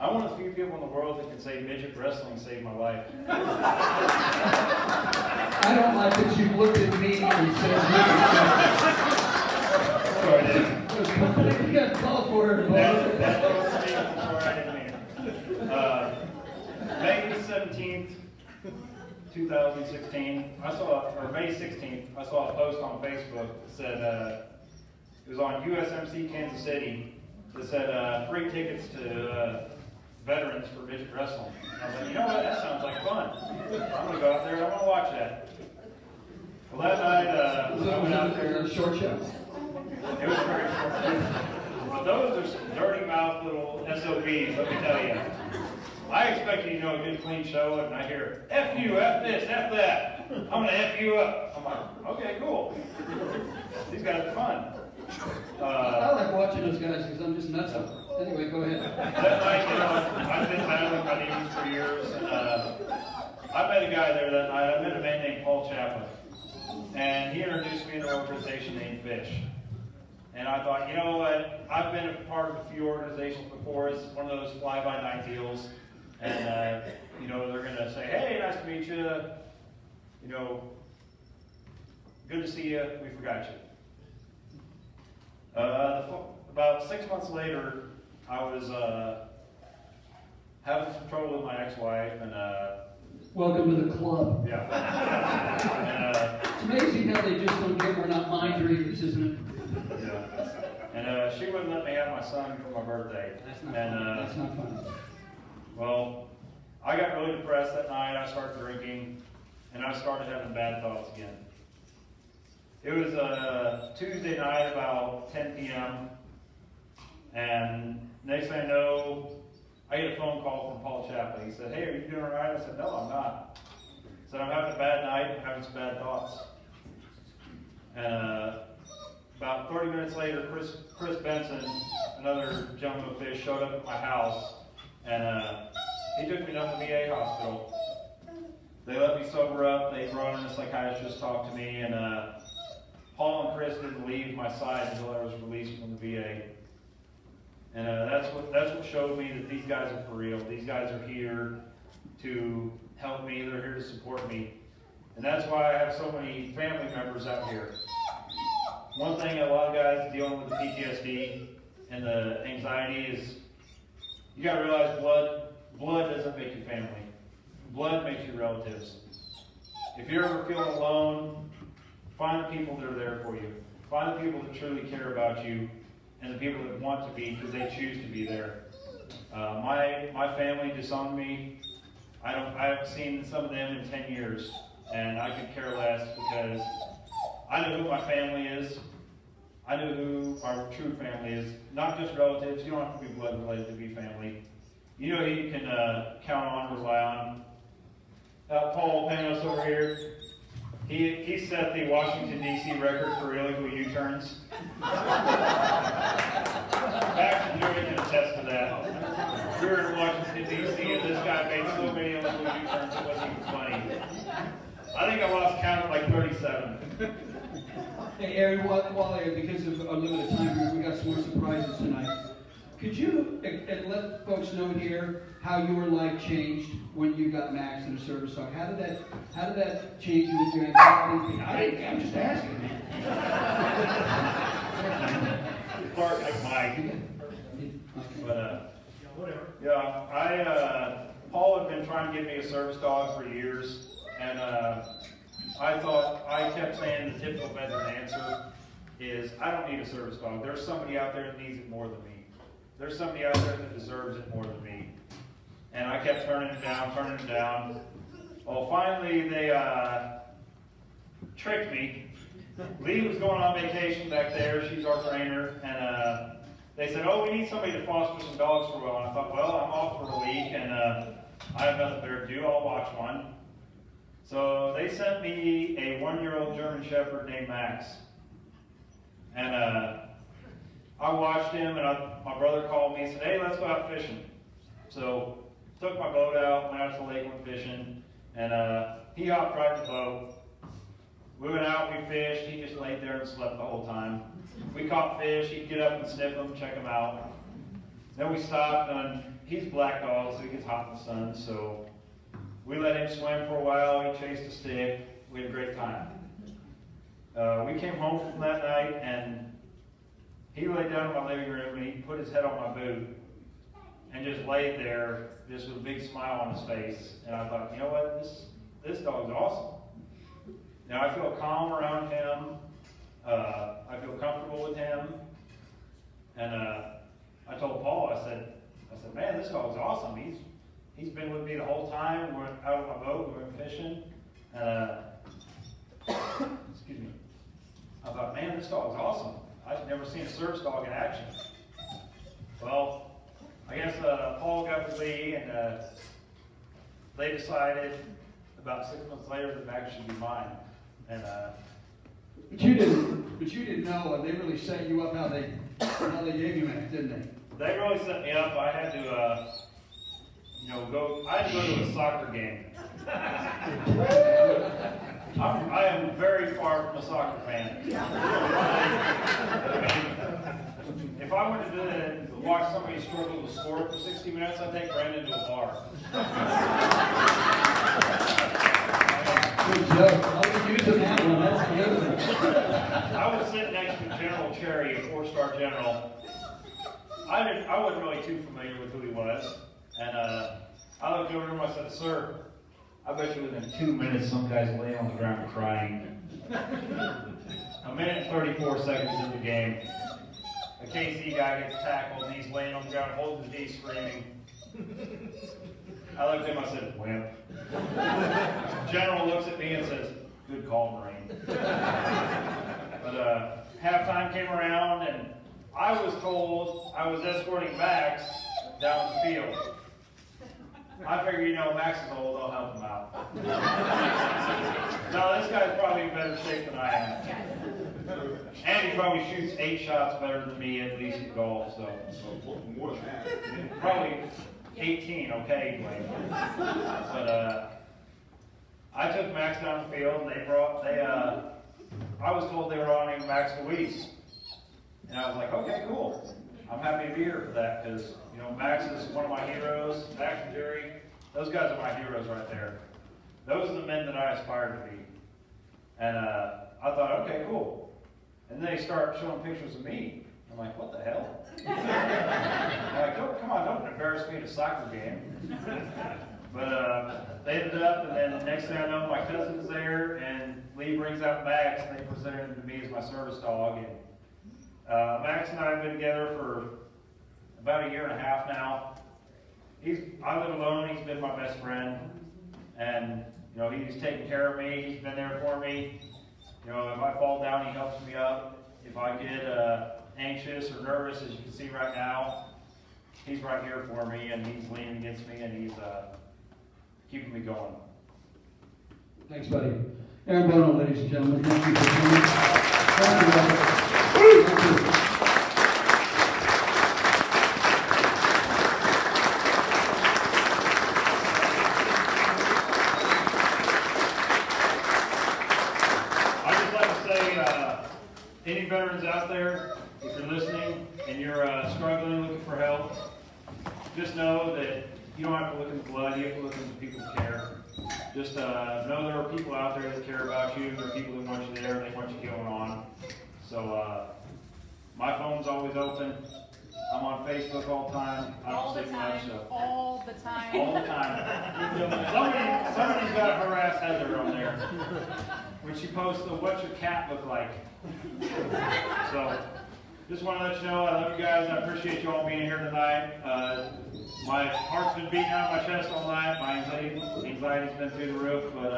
I'm one of the few people in the world that can say midget wrestling saved my life. I don't like that you looked at me and said Sorry, Dave. you got to call for it. May 17th, 2016, May 16th, I saw a post on Facebook that said, it was on USMC Kansas City, that said free tickets to veterans for midget wrestling. And I was like, you know what, that sounds like fun. I'm going to go out there and I want to watch that. Well, that night, I went out there. A short show? It was very short. But those are some dirty mouth little SOBs, let me tell you. I expected, a good clean show, and I hear, F you, F this, F that. I'm going to F you up. I'm like, okay, cool. These guys are fun. I like watching those guys because I'm just nuts. Anyway, go ahead. That night, I've been battling my demons for years, and I met a guy there that night. I met a man named Paul Chaplin, and he introduced me to an organization named FISH. And I thought, you know what, I've been a part of a few organizations before. It's one of those fly-by-night deals, and they're going to say, hey, nice to meet you, good to see you, we forgot you. About 6 months later, I was having some trouble with my ex-wife, and welcome to the club. Yeah. It's amazing how they just don't get we're not mind readers, isn't it? Yeah. And she wouldn't let me have my son for my birthday. That's not funny. Well, I got really depressed that night. I started drinking, and I started having bad thoughts again. It was a Tuesday night about 10 p.m. And next thing I know, I get a phone call from Paul Chaplin. He said, "Hey, are you doing all right?" I said, "No, I'm not." He said, "I'm having a bad night. I'm having some bad thoughts." And about 30 minutes later, Chris Benson, another gentleman of fish, showed up at my house, and he took me down to the VA hospital. They let me sober up. They brought in a psychiatrist to talk to me, and Paul and Chris didn't leave my side until I was released from the VA. And that's what showed me that these guys are for real. These guys are here to help me. They're here to support me. And that's why I have so many family members out here. One thing a lot of guys dealing with the PTSD and the anxiety is you got to realize blood doesn't make you family. Blood makes you relatives. If you're ever feeling alone, find the people that are there for you. Find the people that truly care about you and the people that want to be because they choose to be there. My family disowned me. I haven't seen some of them in 10 years, and I could care less because I know who my family is. I know who our true family is. Not just relatives. You don't have to be blood related to be family. You know who you can count on, rely on. Paul Panos over here, he set the Washington, D.C. record for illegal U-turns. Max and Joey can attest to that. We were in Washington, D.C., and this guy made so many illegal U-turns it wasn't even funny. I think I lost count at like 37. Hey, Aaron, while because of a limited time, we got some more surprises tonight. Could you let folks know here how your life changed when you got Max in a service dog? How did that change you with your anxiety? I'm just asking, man. Part like Mike. But whatever. Yeah, Paul had been trying to get me a service dog for years, and I kept saying the typical veteran answer is, I don't need a service dog. There's somebody out there that needs it more than me. There's somebody out there that deserves it more than me. And I kept turning it down. Well, finally they tricked me. Lee was going on vacation back there. She's our trainer. And they said, "Oh, we need somebody to foster some dogs for a while." And I thought, well, I'm off for a week, and I have nothing better to do. I'll watch one. So they sent me a 1-year-old German Shepherd named Max. And I watched him, and my brother called me and said, "Hey, let's go out fishing." So took my boat out, went out to the lake, went fishing, and he hopped right in the boat. We went out, we fished. He just laid there and slept the whole time. We caught fish. He'd get up and sniff them, check them out. Then we stopped, and he's a black dog, so he gets hot in the sun. So we let him swim for a while. He chased a stick. We had a great time. We came home from that night, and he laid down in my living room, and he put his head on my boot and just laid there, just with a big smile on his face. And I thought, you know what, this dog's awesome. Now I feel calm around him. I feel comfortable with him. And I told Paul, I said, man, this dog's awesome. He's been with me the whole time. We're out on my boat, we went fishing. Excuse me. I thought, man, this dog's awesome. I've never seen a service dog in action. Well, I guess Paul got with Lee, and they decided about 6 months later that Max should be mine. And But you didn't know, and they really set you up how they gave you Max, didn't they? They really set me up. I had to, go to a soccer game. I am very far from a soccer fan. If I wanted to watch somebody struggle to score for 60 minutes, I'd take Brandon to a bar. Good joke. I'll be using that one. That's the other one. I was sitting next to General Cherry, a 4-star general. I wasn't really too familiar with who he was. And I looked over to him and I said, "Sir, I bet you within 2 minutes some guy's laying on the ground crying." A minute and 34 seconds in the game, a KC guy gets tackled and he's laying on the ground holding his knee screaming. I looked at him, I said, wimp. General looks at me and says, good call, Marine. But halftime came around and I was told I was escorting Max down the field. I figure, you know, Max is old, I'll help him out. No, this guy's probably in better shape than I am. And he probably shoots 8 shots better than me at least at golf, so. More than that. Probably 18, okay, anyway. But I took Max down the field and I was told they were honoring Max Louise. And I was like, okay, cool. I'm happy to be here for that because, you know, Max is one of my heroes. Max and Jerry, those guys are my heroes right there. Those are the men that I aspire to be. And I thought, okay, cool. And then they start showing pictures of me. I'm like, what the hell? I'm like, oh, come on, don't embarrass me at a soccer game. But they ended up, and then the next thing I know, my cousin's there, and Lee brings out Max, and they presented him to me as my service dog. And Max and I have been together for about 1.5 years now. I live alone, he's been my best friend, and you know, he's taken care of me, he's been there for me. You know, if I fall down, he helps me up. If I get anxious or nervous, as you can see right now, he's right here for me, and he's leaning against me, and he's keeping me going. Thanks, buddy. Aaron Bono, ladies and gentlemen, thank you for coming. Thank you, Robert. Thank you. Any veterans out there, if you're listening and you're struggling, looking for help, just know that you don't have to look in the blood, you have to look into people who care. Just know there are people out there that care about you, there are people that want you there, they want you going on. So my phone's always open. I'm on Facebook all the time. I don't sleep much, so. All the time. All the time. Somebody's got to harass Heather on there when she posts the "What's your cat look like?" So, just want to let you know I love you guys. I appreciate you all being here tonight. My heart's been beating out of my chest all night. My anxiety's been through the roof, but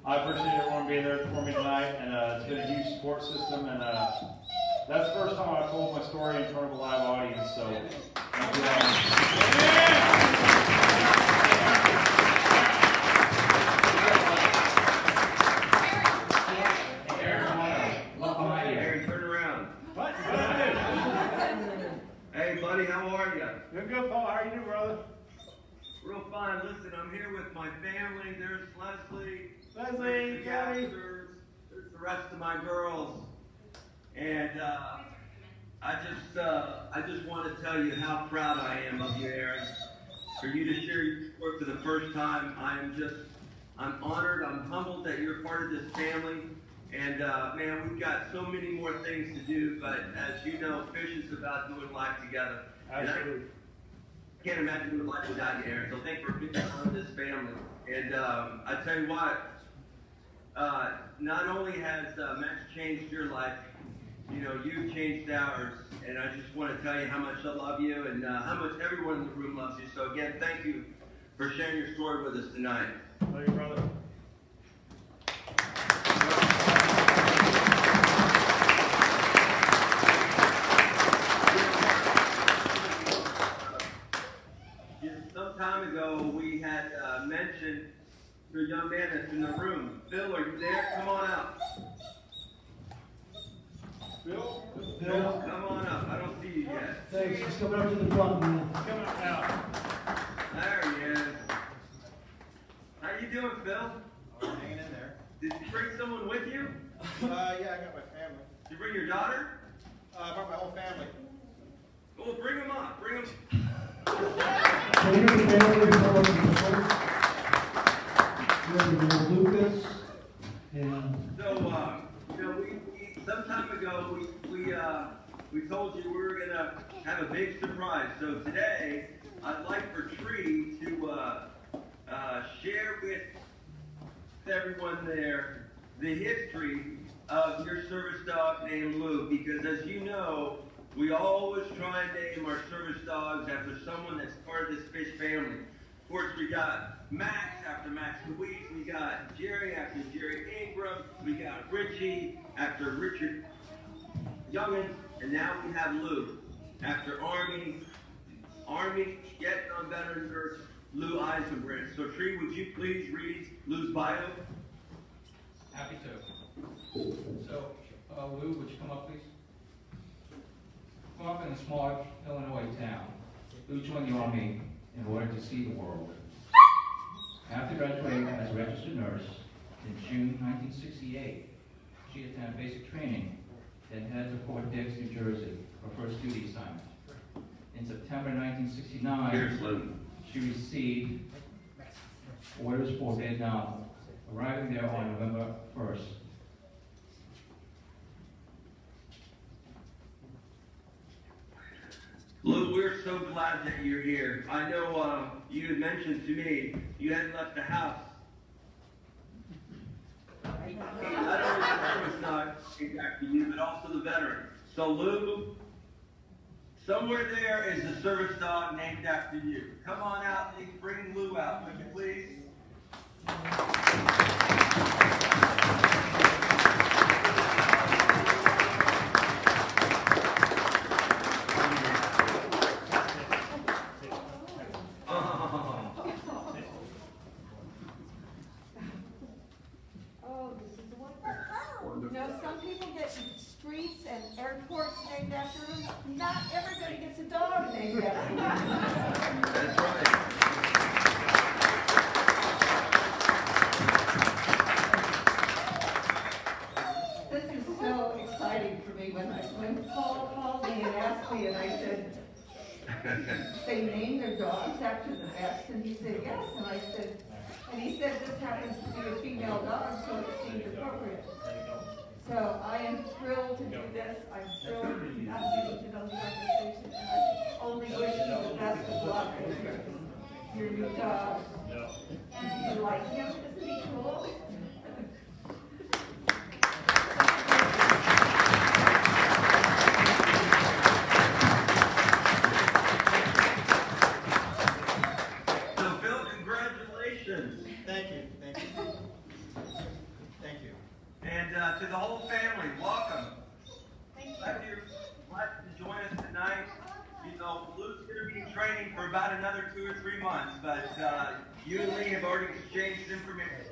I appreciate everyone being there for me tonight. And it's been a huge support system, and that's the first time I've told my story in front of a live audience. So, thank you all. Hey, buddy, how are you? You're good, Paul. How are you doing, brother? Real fine. Listen, I'm here with my family. There's Leslie. Leslie, Gabby. There's the rest of my girls. And I just want to tell you how proud I am of you, Aaron. For you to share your support for the first time, I'm honored. I'm humbled that you're part of this family. And man, we've got so many more things to do, but as you know, Fish is about doing life together. Absolutely. I can't imagine doing life without you, Aaron. So thank you for being part of this family. And I tell you what, not only has Max changed your life, you know, you've changed ours. And I just want to tell you how much I love you and how much everyone in the room loves you. So again, thank you for sharing your story with us tonight. Love you, brother. Some time ago, we had mentioned to a young man that's in the room. Phil, are you there? Come on out. Bill? Come on up. I don't see you yet. Thanks. Just come over to the front, man. Coming up now. There he is. How you doing, Phil? I'm hanging in there. Did you bring someone with you? Yeah, I got my family. Did you bring your daughter? I brought my whole family. Well, bring them up. Bring them. So here's the family before the first. Here's Lucas. And So, you know, some time ago, we told you we were gonna have a big surprise. So today, I'd like for Tree to share with everyone there the history of your service dog named Lou, because as you know, We always try and name our service dogs after someone that's part of this fish family. Of course, we got Max after Max Louise. We got Jerry after Jerry Ingram. We got Richie after Richard Youngins. And now we have Lou after Army Vietnam veteran nurse Lou Eisenbrandt. So Tree, would you please read Lou's bio? Happy to. So, Lou, would you come up, please? Grew up in a small Illinois town. Lou joined the Army in order to see the world. After graduating as a registered nurse in June 1968, she attended basic training, then headed to Fort Dix, New Jersey, her first duty assignment. In September 1969, Here's Lou. she received orders for Vietnam, arriving there on November 1st. Lou, we're so glad that you're here. I know you had mentioned to me you hadn't left the house. Not only the service dog named after you, but also the veteran. So Lou, somewhere there is a service dog named after you. Come on out and bring Lou out, would you please? Oh, this is wonderful. You know, some people get streets and airports named after them. Not everybody gets a dog named after them. That's right. This is so exciting for me when Paul called me and asked me, and I said, they name their dogs after the vets, and he said yes, and he said this happens to be a female dog, so it seemed appropriate. So I am thrilled to do this. I'm thrilled I'm getting to know the organization, and I only wish you the best of luck with your new dog. You like him? Isn't he cool? So Phil, congratulations. Thank you, thank you. Thank you. And to the whole family, welcome. Glad you're glad to join us tonight. You know, Lou's going to be in training for about another 2 or 3 months, but you and Lee have already exchanged information.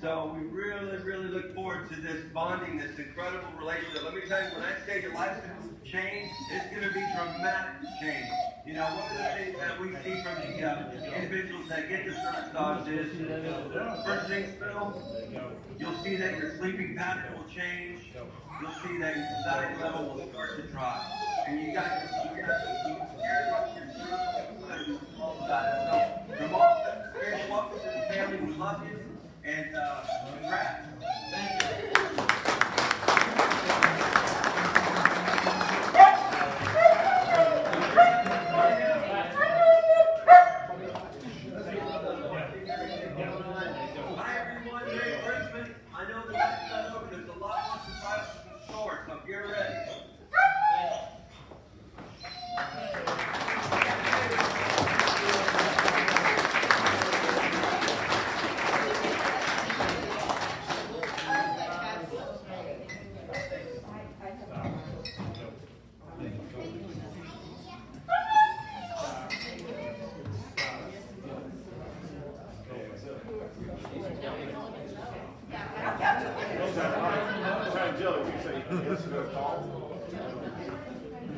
So we really, really look forward to this bonding, this incredible relationship. Let me tell you, when I say your life's going to change, it's going to be dramatic change. You know, one of the things that we see from the individuals that get the service dogs is, first things, Phil, you'll see that your sleeping pattern will change. You'll see that your anxiety level will start to drop. And you got all about it. So, from all the very welcome to the family, we love you. And congrats. Thank you. Hi everyone, Merry Christmas. I know the night's not over. There's a lot more surprises in store, so get ready.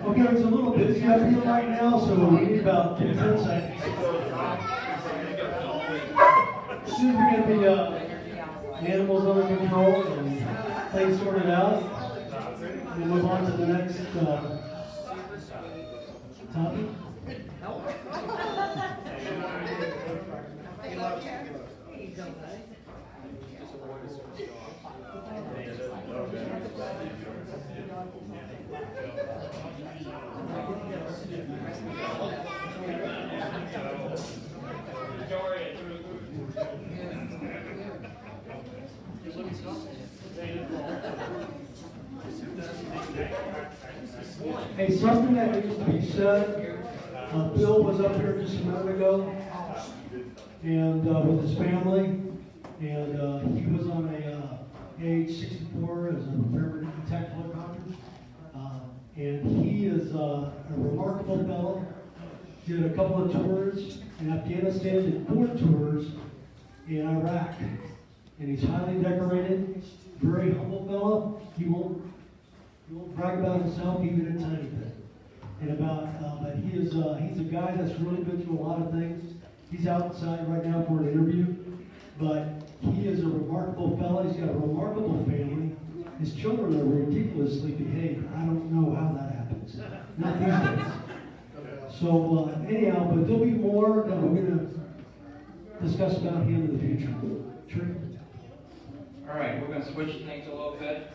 Okay, it's a little busy up here right now, so we need about 10 seconds. Soon we're going to be animals under control and things sorted out. We'll move on to the next topic. Hey, something that needs to be said, Bill was up here just a minute ago, and with his family, and he was on a age 64 as a repairman tech helicopter, and he is a remarkable fellow. Did a couple of tours in Afghanistan, did 4 tours in Iraq, and he's highly decorated, very humble fellow. He won't brag about himself even a tiny bit. And but he's a guy that's really been through a lot of things. He's outside right now for an interview, but he is a remarkable fellow. He's got a remarkable family. His children are ridiculously behaved. I don't know how that happens. Not these days. So anyhow, but there'll be more that we're going to discuss about him in the future. Sure. All right, we're going to switch things a little bit.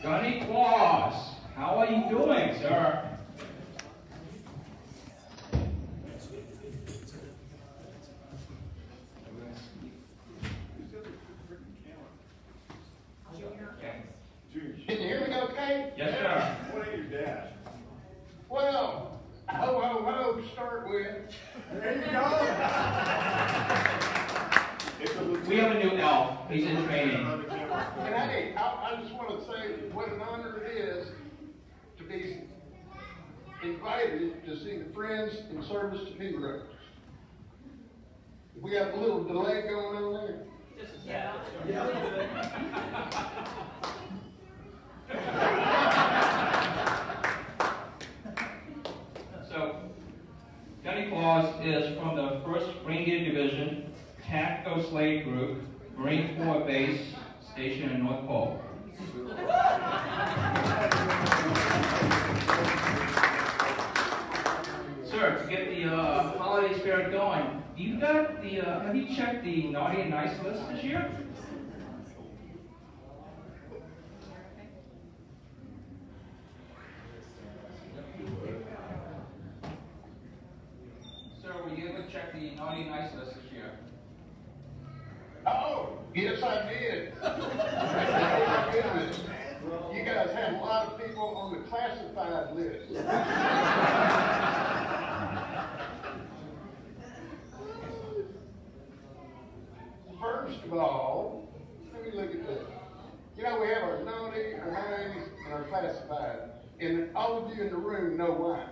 Johnny Claus, how are you doing, sir? Can you hear me okay? Yes, sir. What is your dash? Well, ho, ho, ho, to start with. There you go. We have a new elf. He's in training. And hey, I just want to say what an honor it is to be invited to see the Friends in Service to Heroes. We have a little delay going on there. So, Johnny Claus is from the 1st Reindeer Division, Tactical Slave Group, Marine Corps Base, stationed in North Pole. Sir, to get the holiday spirit going, have you checked the naughty and nice list this year? Sir, were you able to check the naughty and nice list this year? Oh, yes, I did. Oh, my goodness. You guys have a lot of people on the classified list. First of all, let me look at this. You know, we have our naughty, our nice, and our classified. And all of you in the room know why.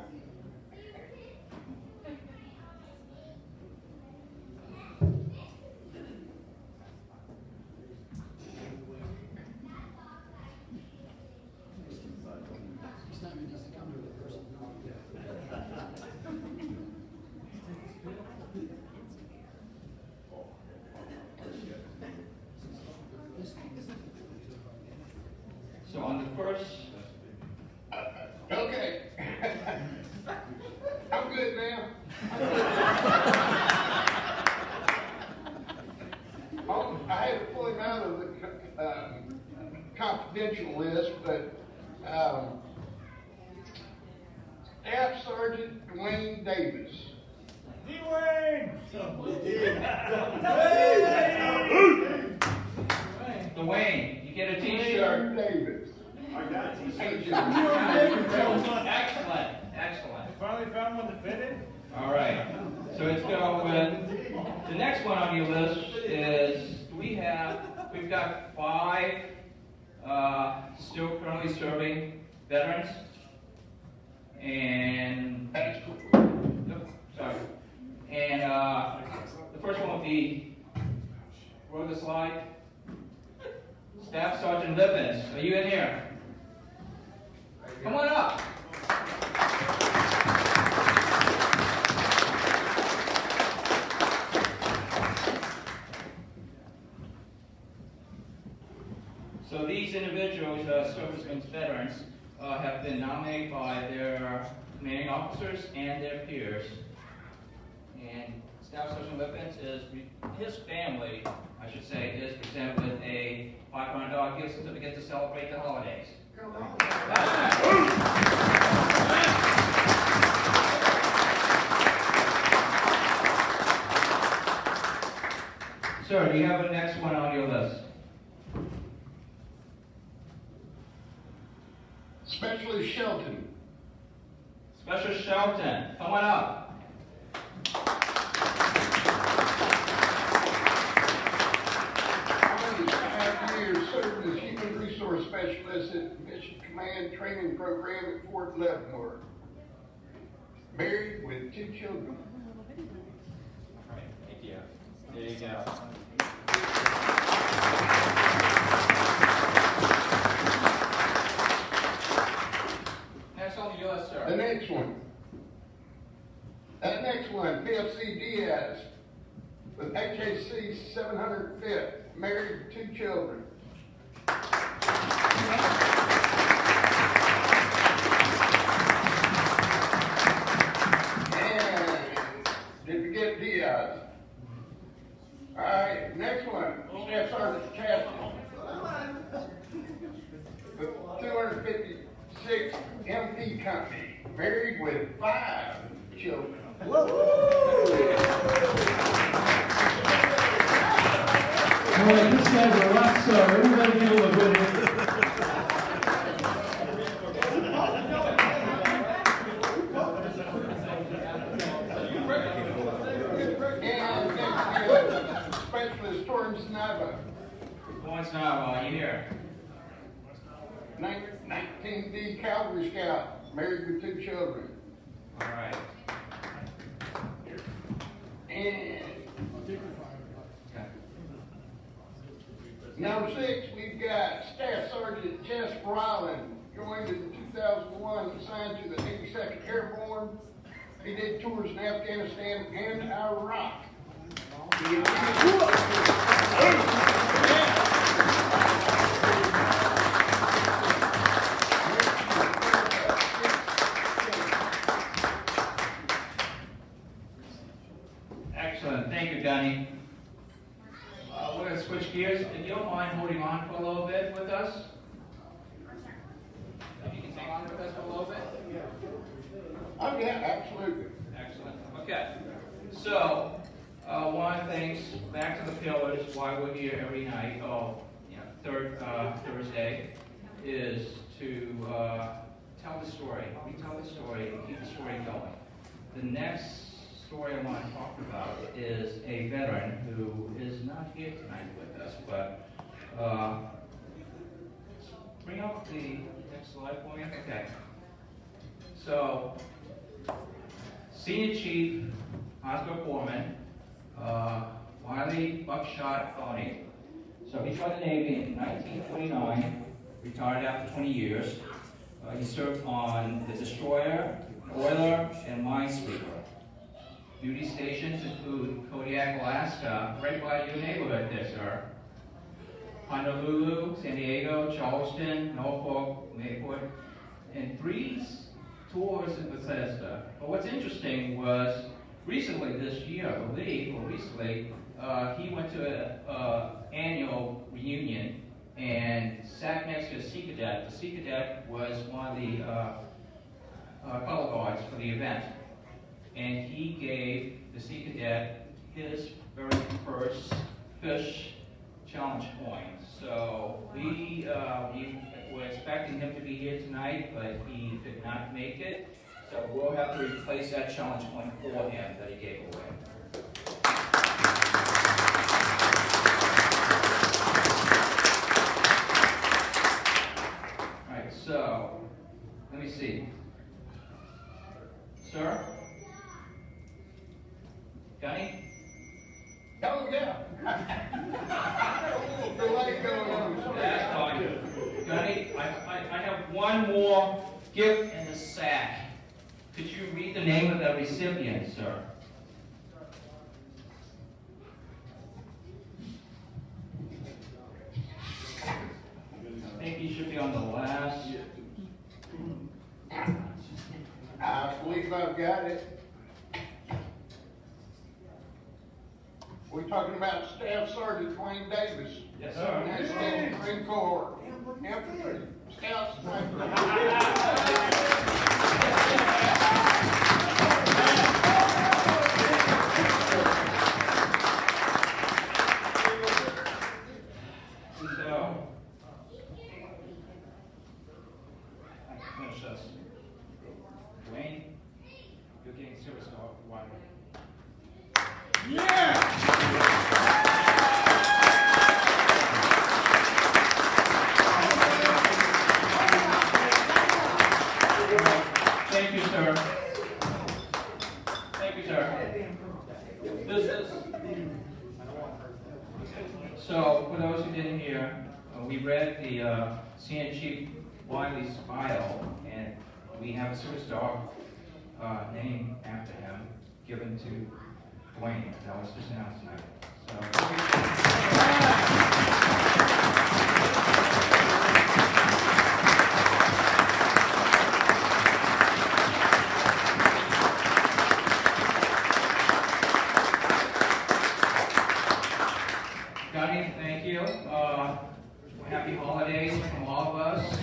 So on the first... Okay. I'm good now. I had to pull him out of the confidential list, but Staff Sergeant Dwayne Davis. Dwayne, you get a t-shirt. Davis. I got a t-shirt. Excellent, excellent. Finally found one that fitted? All right, so let's go with, the next one on your list is, we've got 5 still currently serving veterans. And, sorry. And the first one will be, roll the slide. Staff Sergeant Lippens, are you in here? Come on up. So these individuals, servicemen, veterans, have been nominated by their commanding officers and their peers. And Staff Sergeant Lippens is, his family, I should say, is presented with a $500 gift certificate to celebrate the holidays. do you have a next one on your list? Specialist Shelton. Special Shelton, come on up. 25 years served as Human Resource Specialist at Mission Command Training Program at Fort Leavenworth. Married with 2 children. All right, thank you. There you go. Next on your list, sir. The next one. That next one, PFC Diaz, with HAC 705th, married with 2 children. And did we get Diaz? All right, next one, Staff Sergeant Chapman, with 256 MP Company, married with 5 children. All right, this guy's a rock star. Everybody give him a good hand. And next, Specialist Torrance Nava, Lawrence Nava, are you here? 19D Cavalry Scout, married with 2 children. All right. And Okay. number 6, we've got Staff Sergeant Jess Ryland, joined in 2001, assigned to the 82nd Airborne. He did tours in Afghanistan and Iraq. Excellent, thank you, Gunny. We're gonna switch gears. If you don't mind holding on for a little bit with us? If you can hang on with us for a little bit? Oh, yeah, absolutely. Excellent, okay. So, one of the things, back to the pillars, why we're here every night, third Thursday, is to tell the story, retell the story, and keep the story going. The next story I want to talk about is a veteran who is not here tonight with us, but bring up the next slide for me. Okay. So, Senior Chief Oscar Foreman, Wiley Buckshot Phony. So he joined the Navy in 1929, retired after 20 years. He served on the destroyer, oiler, and minesweeper. Duty stations include Kodiak, Alaska, right by your neighborhood there, sir. Honolulu, San Diego, Charleston, Norfolk, Mayport, and 3 tours in Bethesda. But what's interesting was recently this year, I believe, he went to an annual reunion and sat next to a Sea Cadet. The Sea Cadet was one of the color guards for the event. And he gave the Sea Cadet his very first fish challenge coin. So we were expecting him to be here tonight, but he did not make it. So we'll have to replace that challenge coin for him that he gave away. All right, so let me see. Sir? Gunny? Oh, yeah. The light going on. That's fine. Gunny, I have one more gift in the sack. Could you read the name of the recipient, sir? I think he should be on the last. I believe I've got it. We're talking about Staff Sergeant Dwayne Davis. Yes, sir. United States Marine Corps. Infantry. Scout Sniper. sir. Thank you, sir. This is, so for those who didn't hear, we read the Senior Chief Wiley's bio, and we have a service dog named after him, given to Dwayne. That was just announced tonight. Gunny, thank you. Happy holidays from all of us.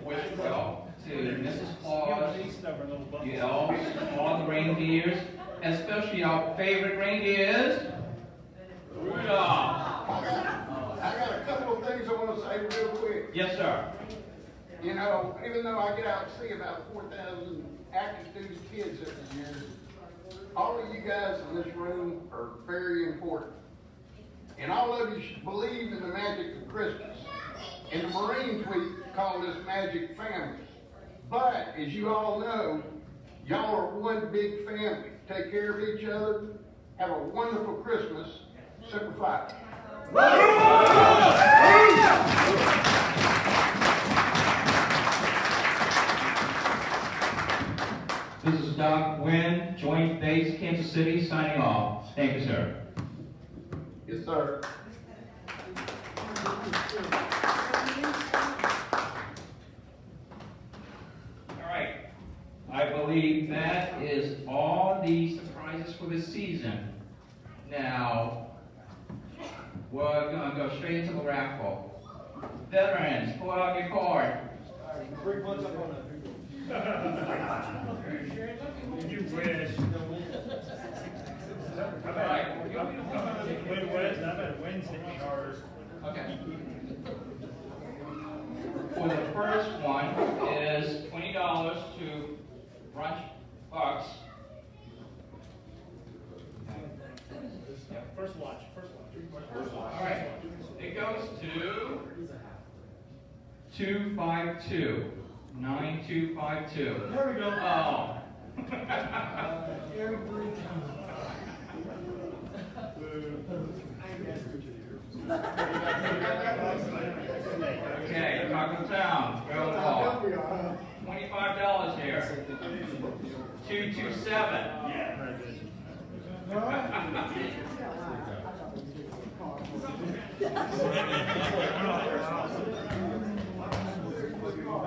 Wish well to Mrs. Claus, the elves, all the reindeers, especially our favorite reindeers, Rudolph. I got a couple of things I want to say real quick. Yes, sir. You know, even though I get out and see about 4,000 active duty kids every year, all of you guys in this room are very important. And all of you should believe in the magic of Christmas. And the Marines, we call this magic family. But, as you all know, y'all are one big family. Take care of each other. Have a wonderful Christmas. Semper Fi. This is Doc Wynn, Joint Base, Kansas City, signing off. Thank you, sir. Yes, sir. All right. I believe that is all the surprises for this season. Now, we're going to go straight into the raffle. Veterans, pull out your card. You wish. How about Wednesday cars? Okay. For the first one is $20 to Brunch Bucks. First watch. All right. It goes to 252. 9252. There we go. Oh. Okay, Taco Town, go ball. $25 here. 227.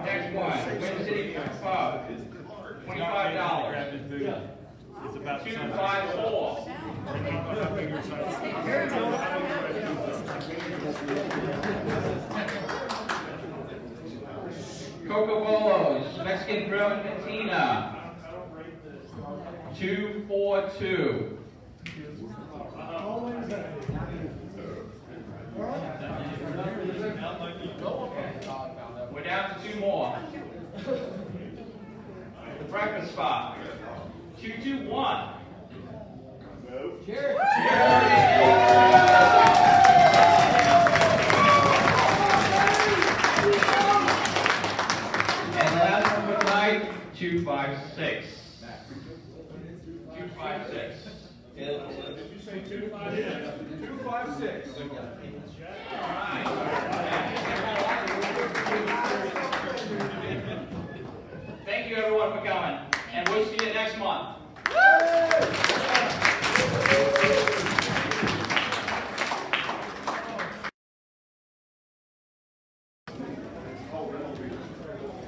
Next one, Wind City Pub. $25. It's about 254. Coco Bolos, Mexican Grill and Cantina. 242. We're down to two more. The Breakfast Spot. 221. Cheers. And last one of the night, 256. 256. Did you say 256? 256. Thank you everyone for coming, and we'll see you next month.